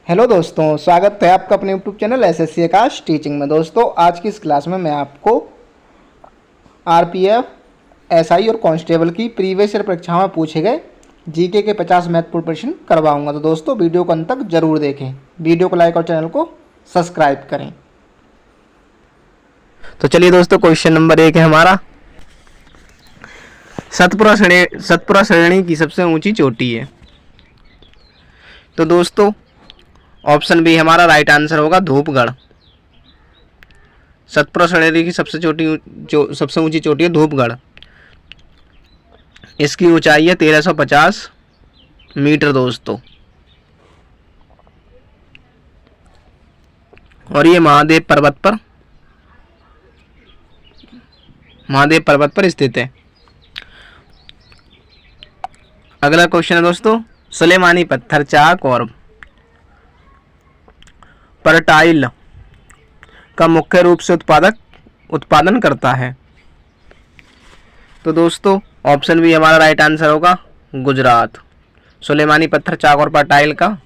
Hello दोस्तों, स्वागत है आपका अपने यूट्यूब चैनल एसएससी आकाश टीचिंग में। दोस्तों, आज की इस क्लास में मैं आपको आरपीएफ, एसआई और कांस्टेबल की प्रीवियस ईयर परीक्षाओं में पूछे गए जीके के 50 महत्वपूर्ण प्रश्न करवाऊंगा। तो दोस्तों, वीडियो को अंत तक जरूर देखें, वीडियो को लाइक और चैनल को सब्सक्राइब करें। तो चलिए दोस्तों, क्वेश्चन नंबर 1 है हमारा, सतपुरा श्रेणी की सबसे ऊंची चोटी है। तो दोस्तों, ऑप्शन बी हमारा राइट आंसर होगा धूपगढ़। सतपुरा श्रेणी की सबसे ऊंची चोटी है धूपगढ़। इसकी ऊंचाई है 1350 मीटर दोस्तों, और ये महादेव पर्वत पर स्थित है। अगला क्वेश्चन है दोस्तों, सुलेमानी पत्थर चाक और परटाइल का मुख्य रूप से उत्पादन करता है। तो दोस्तों, ऑप्शन बी हमारा राइट आंसर होगा गुजरात। सुलेमानी पत्थर चाक और परटाइल का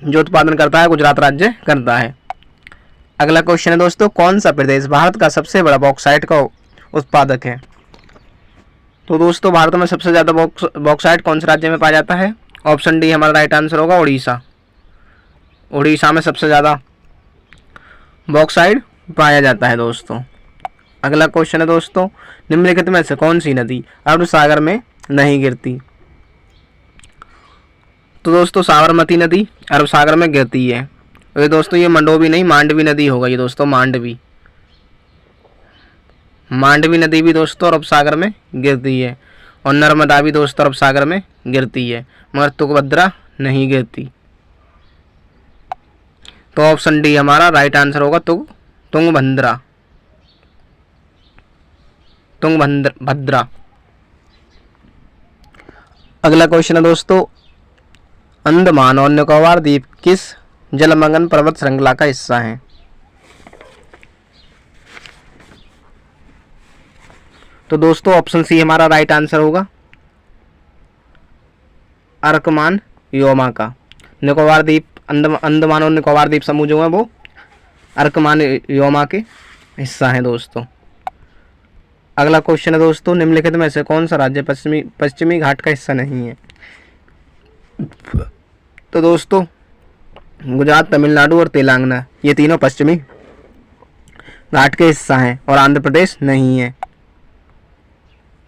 जो उत्पादन करता है गुजरात राज्य करता है। अगला क्वेश्चन है दोस्तों, कौन सा प्रदेश भारत का सबसे बड़ा बॉक्साइट का उत्पादक है। तो दोस्तों, भारत में सबसे ज़्यादा बॉक्साइट कौन से राज्य में पाया जाता है। ऑप्शन डी हमारा राइट आंसर होगा उड़ीसा। उड़ीसा में सबसे ज़्यादा बॉक्साइट पाया जाता है दोस्तों। अगला क्वेश्चन है दोस्तों, निम्नलिखित में से कौन सी नदी अरब सागर में नहीं गिरती। तो दोस्तों, साबरमती नदी अरब सागर में गिरती है। तो ये दोस्तों, ये मंडोवी नहीं मांडवी नदी होगा ये दोस्तों, मांडवी नदी भी दोस्तों अरब सागर में गिरती है, और नर्मदा भी दोस्तों अरब सागर में गिरती है, मगर तुंगभद्रा नहीं गिरती। तो ऑप्शन डी हमारा राइट आंसर होगा तुंगभद्रा। अगला क्वेश्चन है दोस्तों, अंडमान और निकोबार द्वीप किस जलमग्न पर्वत श्रृंखला का हिस्सा है। तो दोस्तों, ऑप्शन सी हमारा राइट आंसर होगा अर्कमान योमा का। निकोबार द्वीप, अंडमान और निकोबार द्वीप समूह जो है वो अर्कमान योमा के हिस्सा है दोस्तों। अगला क्वेश्चन है दोस्तों, निम्नलिखित में से कौन सा राज्य पश्चिमी घाट का हिस्सा नहीं है। तो दोस्तों, गुजरात, तमिलनाडु और तेलंगाना ये तीनों पश्चिमी घाट के हिस्सा हैं, और आंध्र प्रदेश नहीं है।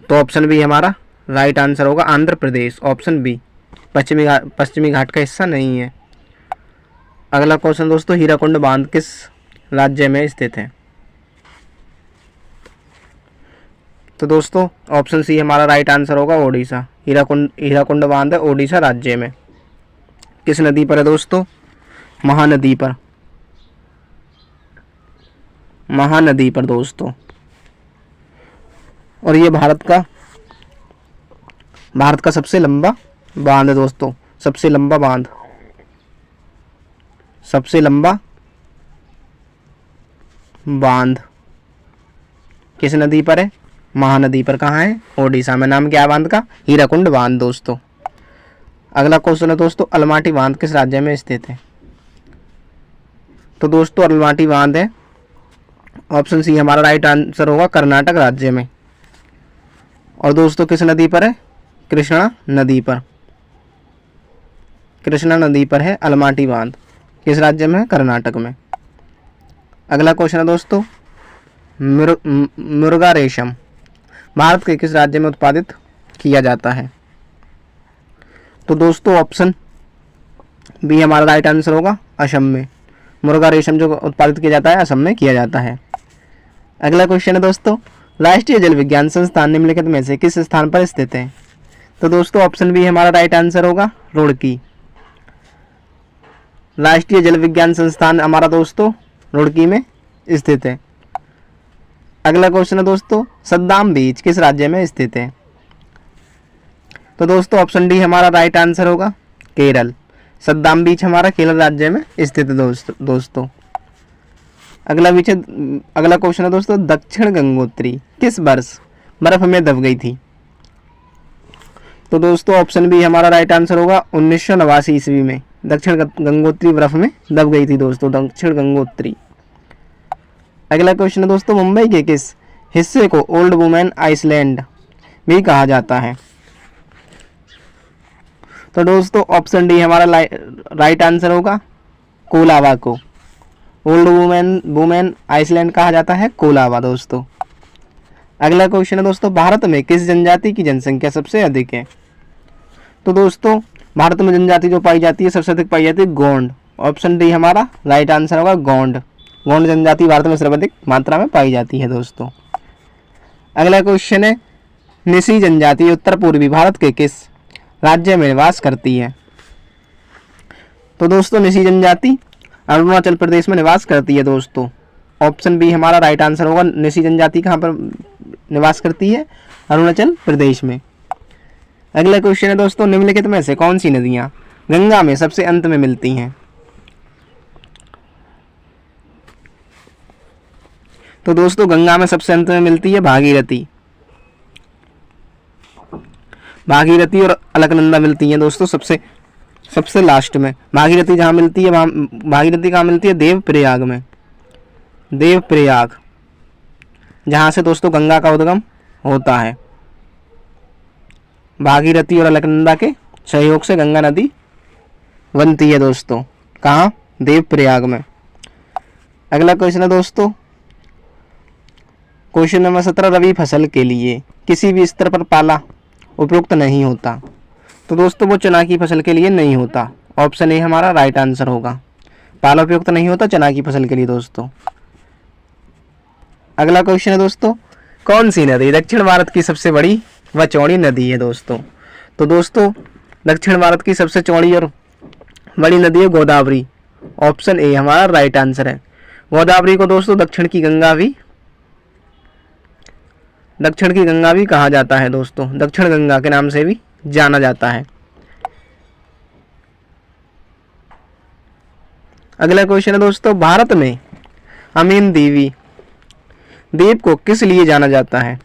तो ऑप्शन बी हमारा राइट आंसर होगा आंध्र प्रदेश। ऑप्शन बी पश्चिमी घाट का हिस्सा नहीं है। अगला क्वेश्चन दोस्तों, हीराकुंड बांध किस राज्य में स्थित है। तो दोस्तों, ऑप्शन सी हमारा राइट आंसर होगा ओडिशा। हीराकुंड बांध है ओडिशा राज्य में। किस नदी पर है दोस्तों, महानदी पर दोस्तों, और ये भारत का सबसे लंबा बांध है दोस्तों। सबसे लंबा बांध किस नदी पर है, महानदी पर। कहाँ है, ओडिशा में। नाम क्या है बांध का, हीराकुंड बांध दोस्तों। अगला क्वेश्चन है दोस्तों, अलमाटी बांध किस राज्य में स्थित है। तो दोस्तों, अलमाटी बांध है, ऑप्शन सी हमारा राइट आंसर होगा कर्नाटक राज्य में। और दोस्तों, किस नदी पर है, कृष्णा नदी पर है अलमाटी बांध। किस राज्य में है, कर्नाटक में। अगला क्वेश्चन है दोस्तों, मुर्गा रेशम भारत के किस राज्य में उत्पादित किया जाता है। तो दोस्तों, ऑप्शन बी हमारा राइट आंसर होगा असम में। मुर्गा रेशम जो उत्पादित किया जाता है असम में किया जाता है। अगला क्वेश्चन है दोस्तों, राष्ट्रीय जल विज्ञान संस्थान निम्नलिखित में से किस स्थान पर स्थित है। तो दोस्तों, ऑप्शन बी हमारा राइट आंसर होगा रुड़की। राष्ट्रीय जल विज्ञान संस्थान हमारा दोस्तों रुड़की में स्थित है। अगला क्वेश्चन है दोस्तों, सद्दाम बीच किस राज्य में स्थित है। तो दोस्तों, ऑप्शन डी हमारा राइट आंसर होगा केरल। सद्दाम बीच हमारा केरल राज्य में स्थित है दोस्तों। अगला क्वेश्चन है दोस्तों, दक्षिण गंगोत्री किस वर्ष बर्फ में दब गई थी। तो दोस्तों ऑप्शन बी हमारा राइट आंसर होगा 1989 ईस्वी में दक्षिण गंगोत्री बर्फ में दब गई थी दोस्तों, दक्षिण गंगोत्री। अगला क्वेश्चन है दोस्तों, मुंबई के किस हिस्से को ओल्ड वुमेन आइसलैंड भी कहा जाता है? तो दोस्तों ऑप्शन डी हमारा राइट आंसर होगा कोलाबा को। ओल्ड वुमेन आइसलैंड कहा जाता है कोलाबा दोस्तों। अगला क्वेश्चन है दोस्तों, भारत में किस जनजाति की जनसंख्या सबसे अधिक है? तो दोस्तों भारत में जनजाति जो पाई जाती है सबसे अधिक पाई जाती है गोंड। ऑप्शन डी हमारा राइट आंसर होगा गोंड। गोंड जनजाति भारत में सर्वाधिक मात्रा में पाई जाती है दोस्तों। अगला क्वेश्चन है, निसी जनजाति उत्तर पूर्वी भारत के किस राज्य में निवास करती है? तो दोस्तों निसी जनजाति अरुणाचल प्रदेश में निवास करती है दोस्तों। ऑप्शन बी हमारा राइट आंसर होगा। निसी जनजाति कहाँ पर निवास करती है? अरुणाचल प्रदेश में। अगला क्वेश्चन है दोस्तों, निम्नलिखित में से कौन सी नदियाँ गंगा में सबसे अंत में मिलती हैं? तो दोस्तों गंगा में सबसे अंत में मिलती है भागीरथी। भागीरथी और अलकनंदा मिलती हैं दोस्तों सबसे लास्ट में। भागीरथी जहाँ मिलती है, भागीरथी कहाँ मिलती है? देवप्रयाग में। देवप्रयाग जहाँ से दोस्तों गंगा का उद्गम होता है। भागीरथी और अलकनंदा के सहयोग से गंगा नदी बनती है दोस्तों। कहाँ? देवप्रयाग में। अगला क्वेश्चन है दोस्तों, क्वेश्चन नंबर 17, रबी फसल के लिए किसी भी स्तर पर पाला उपयुक्त नहीं होता। तो दोस्तों वो चना की फसल के लिए नहीं होता। ऑप्शन ए हमारा राइट आंसर होगा। पाला उपयुक्त नहीं होता चना की फसल के लिए दोस्तों। अगला क्वेश्चन है दोस्तों, कौन सी नदी दक्षिण भारत की सबसे बड़ी व चौड़ी नदी है दोस्तों? तो दोस्तों दक्षिण भारत की सबसे चौड़ी और बड़ी नदी है गोदावरी। ऑप्शन ए हमारा राइट आंसर है। गोदावरी को दोस्तों दक्षिण की गंगा भी कहा जाता है दोस्तों। दक्षिण गंगा के नाम से भी जाना जाता है। अगला क्वेश्चन है दोस्तों, भारत में अमीन देवी द्वीप को किस लिए जाना जाता है?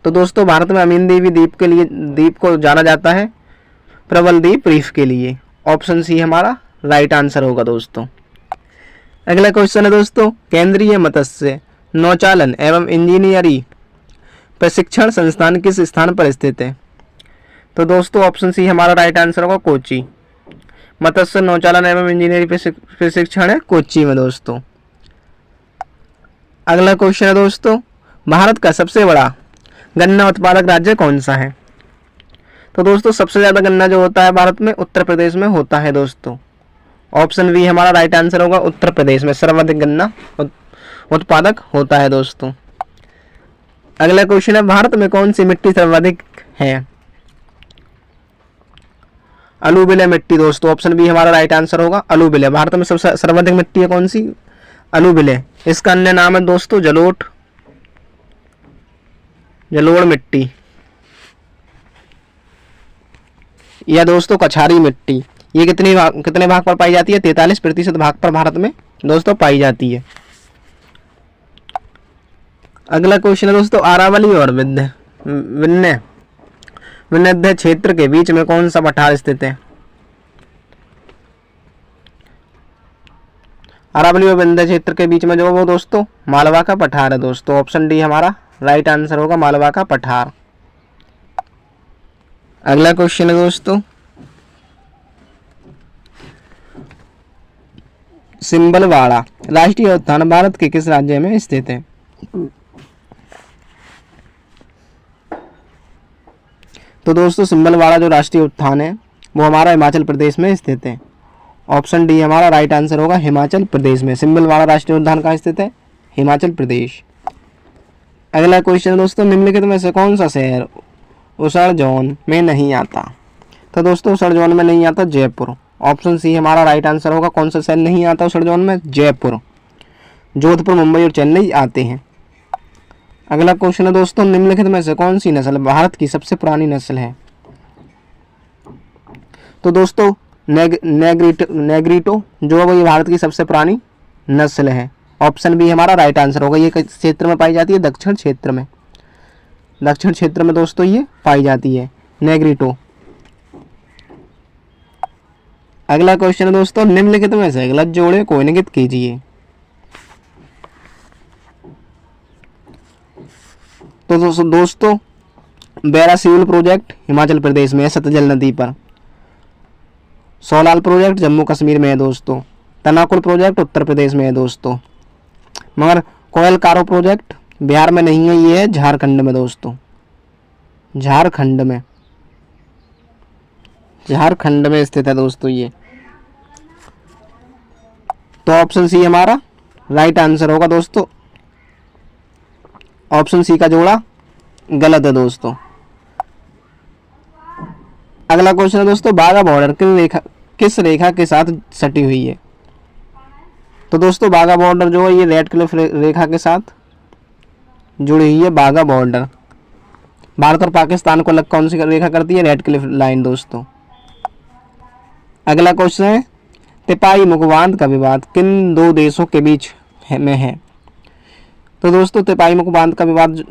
तो दोस्तों भारत में अमीन देवी द्वीप को जाना जाता है प्रबल द्वीप रीफ के लिए। ऑप्शन सी हमारा राइट आंसर होगा दोस्तों। अगला क्वेश्चन है दोस्तों, केंद्रीय मत्स्य नौचालन एवं इंजीनियरिंग प्रशिक्षण संस्थान किस स्थान पर स्थित है? तो दोस्तों ऑप्शन सी हमारा राइट आंसर होगा कोच्चि। मत्स्य नौचालन एवं इंजीनियरिंग प्रशिक्षण है कोच्चि में दोस्तों। अगला क्वेश्चन है दोस्तों, भारत का सबसे बड़ा गन्ना उत्पादक राज्य कौन सा है? तो दोस्तों सबसे ज़्यादा गन्ना जो होता है भारत में उत्तर प्रदेश में होता है दोस्तों। ऑप्शन बी हमारा राइट आंसर होगा। उत्तर प्रदेश में सर्वाधिक गन्ना उत्पादक होता है दोस्तों। अगला क्वेश्चन है, भारत में कौन सी मिट्टी सर्वाधिक है? अलूविले मिट्टी दोस्तों। ऑप्शन बी हमारा राइट आंसर होगा। अलूविले भारत में सबसे सर्वाधिक मिट्टी है कौन सी? अलूविले। इसका अन्य नाम है दोस्तों जलोढ़ मिट्टी या दोस्तों कछारी मिट्टी। ये कितने भाग पर पाई जाती है? 43% भाग पर भारत में दोस्तों पाई जाती है। अगला क्वेश्चन है दोस्तों, अरावली और विंध्य क्षेत्र के बीच में कौन सा पठार स्थित है? अरावली और विंध्य क्षेत्र के बीच में जो वो दोस्तों मालवा का पठार है दोस्तों। ऑप्शन डी हमारा राइट आंसर होगा, मालवा का पठार। अगला क्वेश्चन है दोस्तों, सिंबलवाड़ा राष्ट्रीय उद्यान भारत के किस राज्य में स्थित है? तो दोस्तों सिंबलवाड़ा जो राष्ट्रीय उद्यान है वो हमारा हिमाचल प्रदेश में स्थित है। ऑप्शन डी हमारा राइट आंसर होगा, हिमाचल प्रदेश में। सिंबलवाड़ा राष्ट्रीय उद्यान कहाँ स्थित है? हिमाचल प्रदेश। अगला क्वेश्चन दोस्तों, निम्नलिखित में से कौन सा शहर उसड़ जोन में नहीं आता? तो दोस्तों उसड़ जोन में नहीं आता जयपुर। ऑप्शन सी हमारा राइट आंसर होगा। कौन सा शहर नहीं आता उसड़ जोन में? जयपुर। जोधपुर, मुंबई और चेन्नई आते हैं। अगला क्वेश्चन है दोस्तों, निम्नलिखित में से कौन सी नस्ल भारत की सबसे पुरानी नस्ल है? तो दोस्तों नेग्रिटो जो है ये भारत की सबसे पुरानी नस्ल है। ऑप्शन बी हमारा राइट आंसर होगा। ये किस क्षेत्र में पाई जाती है? दक्षिण क्षेत्र में। दक्षिण क्षेत्र में दोस्तों ये पाई जाती है। नेग्रिटो। अगला क्वेश्चन है दोस्तों, निम्नलिखित में से गलत जोड़े को इंगित कीजिए। तो दोस्तों बैरासिवल प्रोजेक्ट हिमाचल प्रदेश में है सतलज नदी पर। सोलाल प्रोजेक्ट जम्मू कश्मीर में है दोस्तों। तनाकुल प्रोजेक्ट उत्तर प्रदेश में है दोस्तों। मगर कोयल कारो प्रोजेक्ट बिहार में नहीं है, ये है झारखंड में दोस्तों। झारखंड में स्थित है दोस्तों ये। तो ऑप्शन सी हमारा राइट आंसर होगा दोस्तों। ऑप्शन सी का जोड़ा गलत है दोस्तों। अगला क्वेश्चन है दोस्तों, बाघा बॉर्डर किस रेखा के साथ सटी हुई है। तो दोस्तों बाघा बॉर्डर जो है ये रेड क्लिफ रेखा के साथ जुड़ी हुई है। बाघा बॉर्डर भारत और पाकिस्तान को अलग कौन सी रेखा करती है, रेड क्लिफ लाइन दोस्तों। अगला क्वेश्चन है, तिपाई मुख बांध का विवाद किन दो देशों के बीच में है। तो दोस्तों तिपाई मुख बांध का विवाद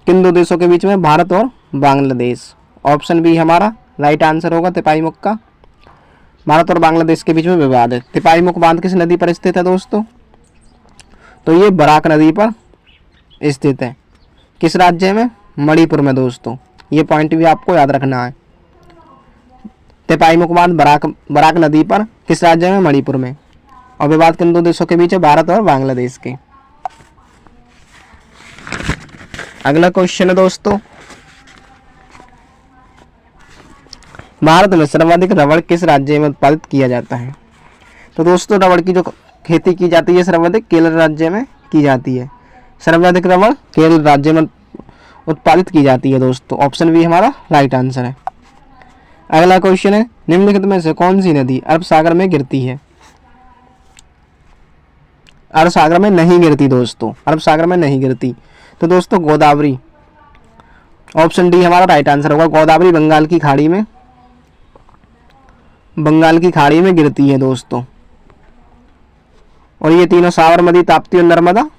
किन दो देशों के बीच में, भारत और बांग्लादेश। ऑप्शन बी हमारा राइट आंसर होगा। तिपाई मुख का भारत और बांग्लादेश के बीच में विवाद है। तिपाई मुख बांध किस नदी पर स्थित है दोस्तों, तो ये बराक नदी पर स्थित है। किस राज्य में, मणिपुर में दोस्तों। ये पॉइंट भी आपको याद रखना है। तिपाई मुख बांध बराक नदी पर किस राज्य में, मणिपुर में। और विवाद किन दो देशों के बीच है, भारत और बांग्लादेश के। अगला क्वेश्चन है दोस्तों, भारत में सर्वाधिक रबड़ किस राज्य में उत्पादित किया जाता है। तो दोस्तों रबड़ की जो खेती की जाती है सर्वाधिक केरल राज्य में की जाती है। सर्वाधिक रबड़ केरल राज्य में उत्पादित की जाती है दोस्तों। ऑप्शन बी हमारा राइट आंसर है। अगला क्वेश्चन है, निम्नलिखित में से कौन सी नदी अरब सागर में गिरती है। अरब सागर में नहीं गिरती दोस्तों, अरब सागर में नहीं गिरती। तो दोस्तों गोदावरी। ऑप्शन डी हमारा राइट आंसर होगा। गोदावरी बंगाल की खाड़ी में गिरती है दोस्तों। और ये तीनों साबरमती, ताप्ती और नर्मदा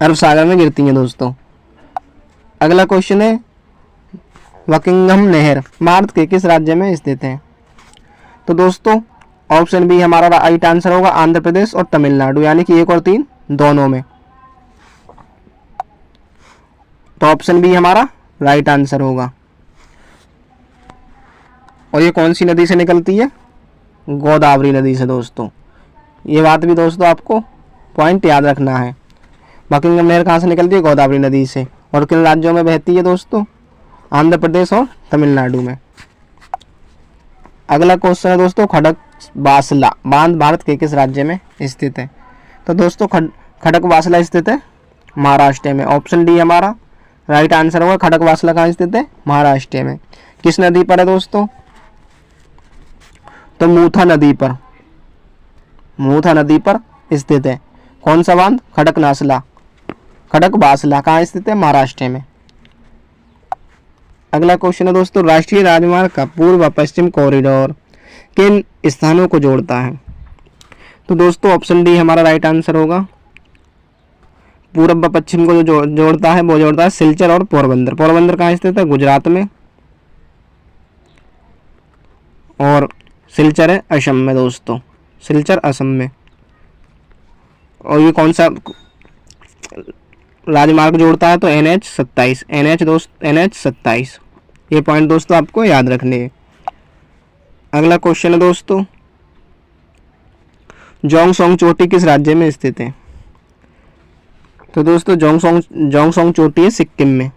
अरब सागर में गिरती हैं दोस्तों। अगला क्वेश्चन है, बकिंघम नहर भारत के किस राज्य में स्थित है। तो दोस्तों ऑप्शन बी हमारा राइट आंसर होगा। आंध्र प्रदेश और तमिलनाडु, यानी कि 1 और 3 दोनों में। तो ऑप्शन बी हमारा राइट आंसर होगा। और ये कौन सी नदी से निकलती है, गोदावरी नदी से दोस्तों। ये बात भी दोस्तों आपको पॉइंट याद रखना है। बकिंघम नहर कहाँ से निकलती है, गोदावरी नदी से। और किन राज्यों में बहती है दोस्तों, आंध्र प्रदेश और तमिलनाडु में। अगला क्वेश्चन है दोस्तों, खड़क बासला बांध भारत के किस राज्य में स्थित है। तो दोस्तों खड़क बासला स्थित है महाराष्ट्र में। ऑप्शन डी हमारा राइट आंसर होगा। खड़क बासला कहाँ स्थित है, महाराष्ट्र में। किस नदी पर है दोस्तों, तो मूथा नदी पर स्थित है। कौन सा बांध, खड़क बासला कहाँ स्थित है, महाराष्ट्र में। अगला क्वेश्चन है दोस्तों, राष्ट्रीय राजमार्ग का पूर्व व पश्चिम कॉरिडोर किन स्थानों को जोड़ता है। तो दोस्तों ऑप्शन डी हमारा राइट आंसर होगा। पूर्व व पश्चिम को जो जोड़ता है वो जोड़ता है सिलचर और पोरबंदर। पोरबंदर कहाँ स्थित है, गुजरात में। और सिलचर है असम में दोस्तों, सिलचर असम में। और ये कौन सा राजमार्ग जोड़ता है, तो NH 27। ये पॉइंट दोस्तों आपको याद रखने हैं। अगला क्वेश्चन है दोस्तों, जोंगसोंग चोटी किस राज्य में स्थित है। तो दोस्तों जोंगसोंग चोटी है सिक्किम में।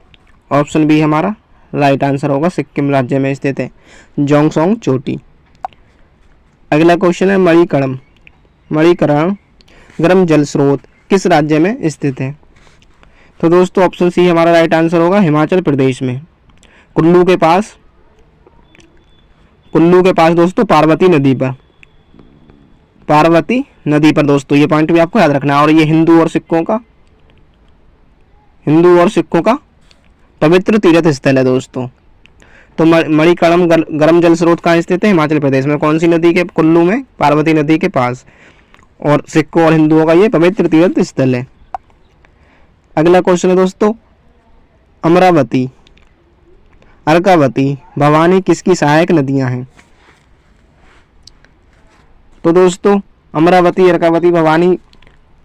ऑप्शन बी हमारा राइट आंसर होगा। सिक्किम राज्य में स्थित है जोंगसोंग चोटी। अगला क्वेश्चन है, मणिकरण गर्म जल स्रोत किस राज्य में स्थित है। तो दोस्तों ऑप्शन सी हमारा राइट आंसर होगा। हिमाचल प्रदेश में, कुल्लू के पास दोस्तों पार्वती नदी पर दोस्तों। ये पॉइंट भी आपको याद रखना है। और ये हिंदू और सिखों का पवित्र तीर्थ स्थल है दोस्तों। तो मणिकर्णम गर्म जल स्रोत कहाँ स्थित है, हिमाचल प्रदेश में। कौन सी नदी के, कुल्लू में, पार्वती नदी के पास। और सिखों और हिंदुओं का ये पवित्र तीर्थ स्थल है। अगला क्वेश्चन है दोस्तों, अर्कावती, भवानी किसकी सहायक नदियां हैं? तो दोस्तों अमरावती, अर्कावती, भवानी,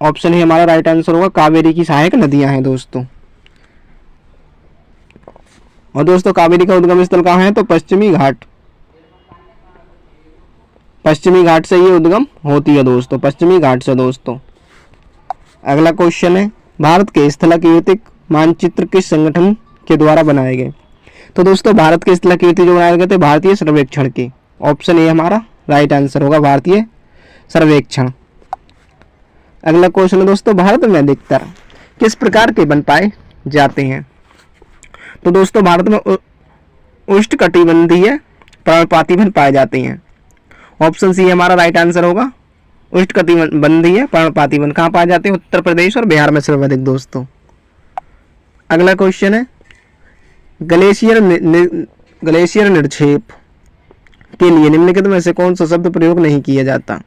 ऑप्शन है हमारा राइट आंसर होगा कावेरी की सहायक नदियां हैं दोस्तों। और दोस्तों कावेरी का उद्गम स्थल कहाँ है? तो पश्चिमी घाट, पश्चिमी घाट से ये उद्गम होती है दोस्तों, पश्चिमी घाट से दोस्तों। अगला क्वेश्चन है भारत के स्थलाकीर्तिक मानचित्र किस संगठन के द्वारा बनाए गए? तो दोस्तों भारत के स्थलाकीर्ति जो बनाए गए थे भारतीय सर्वेक्षण के, ऑप्शन ए हमारा राइट आंसर होगा भारतीय सर्वेक्षण। अगला क्वेश्चन है दोस्तों भारत में अधिकतर किस प्रकार के वन पाए जाते हैं? तो दोस्तों भारत में उष्णकटिबंधीय पर्णपाती वन पाए जाते हैं, ऑप्शन सी हमारा राइट आंसर होगा उष्णकटिबंधीय पर्णपाती वन। कहाँ पाए जाते हैं? उत्तर प्रदेश और बिहार में सर्वाधिक दोस्तों। अगला क्वेश्चन है ग्लेशियर निक्षेप के लिए निम्नलिखित में से कौन सा शब्द प्रयोग नहीं किया जाता?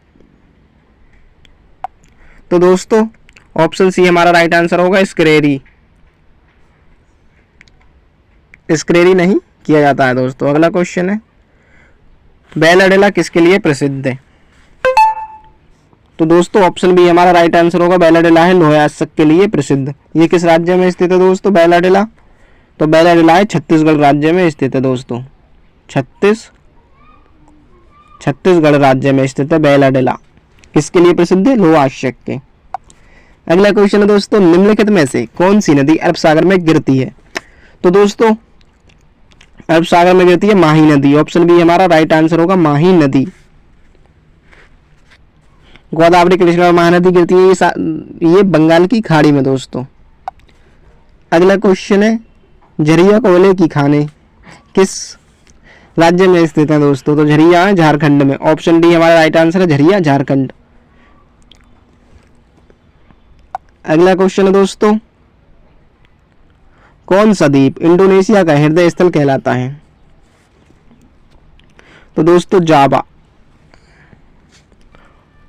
तो दोस्तों ऑप्शन सी हमारा राइट आंसर होगा स्क्रेरी, स्क्रेरी नहीं किया जाता है दोस्तों। अगला क्वेश्चन है बैलाडेला किसके लिए प्रसिद्ध है? तो दोस्तों ऑप्शन बी हमारा राइट आंसर होगा बैलाडेला है लोहायास्क के लिए प्रसिद्ध। ये किस राज्य में स्थित है दोस्तों बैलाडेला? तो बैलाडेला है छत्तीसगढ़ राज्य में स्थित है दोस्तों, छत्तीसगढ़ राज्य में स्थित है बैलाडेला। किसके लिए प्रसिद्ध है? लोहायास्क के। अगला क्वेश्चन है दोस्तों निम्नलिखित में से कौन सी नदी अरब सागर में गिरती है? तो दोस्तों अरब सागर में गिरती है माही नदी, ऑप्शन बी हमारा राइट आंसर होगा माही नदी। गोदावरी, कृष्णा और महानदी गिरती है ये बंगाल की खाड़ी में दोस्तों। अगला क्वेश्चन है झरिया कोयले की खानें किस राज्य में स्थित है दोस्तों? तो झरिया है झारखंड में, ऑप्शन डी हमारा राइट आंसर है झरिया झारखंड। अगला क्वेश्चन है दोस्तों कौन सा द्वीप इंडोनेशिया का हृदय स्थल कहलाता है? तो दोस्तों जावा,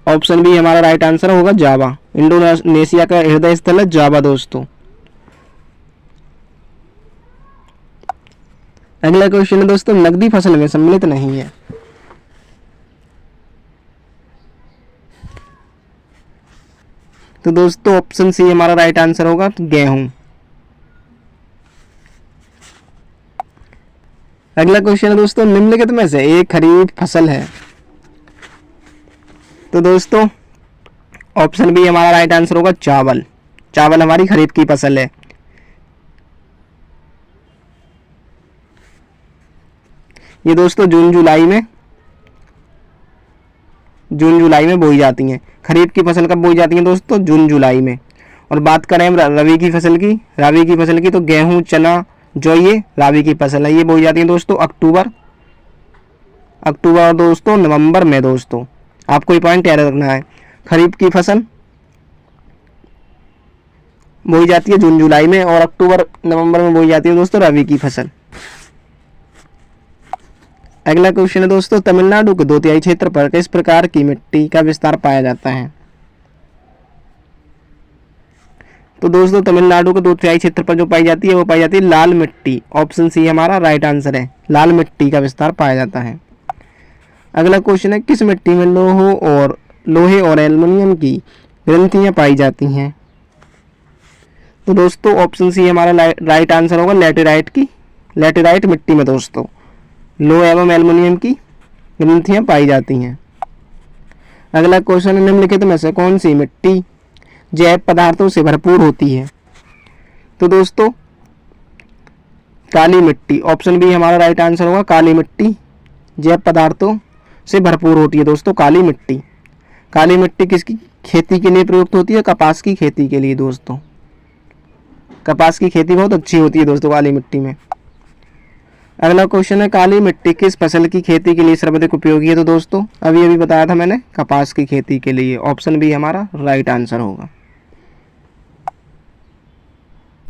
ऑप्शन बी हमारा राइट आंसर होगा जावा। इंडोनेशिया का हृदय स्थल है जावा दोस्तों। अगला क्वेश्चन है दोस्तों नकदी फसल में सम्मिलित नहीं है। तो दोस्तों ऑप्शन सी हमारा राइट आंसर होगा गेहूं। अगला क्वेश्चन है दोस्तों निम्नलिखित में से एक खरीफ फसल है? तो दोस्तों ऑप्शन बी हमारा राइट आंसर होगा चावल। चावल हमारी खरीफ की फसल है। ये दोस्तों जून जुलाई में बोई जाती हैं। खरीफ की फसल कब बोई जाती है दोस्तों? जून जुलाई में। और बात करें हम रबी की फसल की तो गेहूं, चना, जो ये राबी की फसल है ये बोई जाती है दोस्तों अक्टूबर और दोस्तों नवंबर में दोस्तों। आपको ये पॉइंट याद रखना है, खरीफ की फसल बोई जाती है जून जुलाई में और अक्टूबर नवंबर में बोई जाती है दोस्तों रबी की फसल। अगला क्वेश्चन है दोस्तों तमिलनाडु के 2/3 क्षेत्र पर किस प्रकार की मिट्टी का विस्तार पाया जाता है? तो दोस्तों तमिलनाडु के 2/3 क्षेत्र पर जो पाई जाती है वो पाई जाती है लाल मिट्टी, ऑप्शन सी हमारा राइट आंसर है, लाल मिट्टी का विस्तार पाया जाता है। अगला क्वेश्चन है किस मिट्टी में लोहे और एल्युमिनियम की ग्रंथियां पाई जाती हैं? तो दोस्तों ऑप्शन सी हमारा राइट आंसर होगा लैटेराइट मिट्टी में दोस्तों लोहे एवं एल्युमिनियम की ग्रंथियां पाई जाती हैं। अगला क्वेश्चन है निम्नलिखित में से कौन सी मिट्टी जैव पदार्थों से भरपूर होती है? तो दोस्तों काली मिट्टी, ऑप्शन बी हमारा राइट आंसर होगा काली मिट्टी जैव पदार्थों से भरपूर होती है दोस्तों काली मिट्टी। काली मिट्टी किसकी खेती के लिए प्रयुक्त होती है? कपास की खेती के लिए दोस्तों। कपास की खेती बहुत अच्छी होती है दोस्तों काली मिट्टी में। अगला क्वेश्चन है काली मिट्टी किस फसल की खेती के लिए सर्वाधिक उपयोगी है? तो दोस्तों अभी बताया था मैंने कपास की खेती के लिए, ऑप्शन बी हमारा राइट आंसर होगा।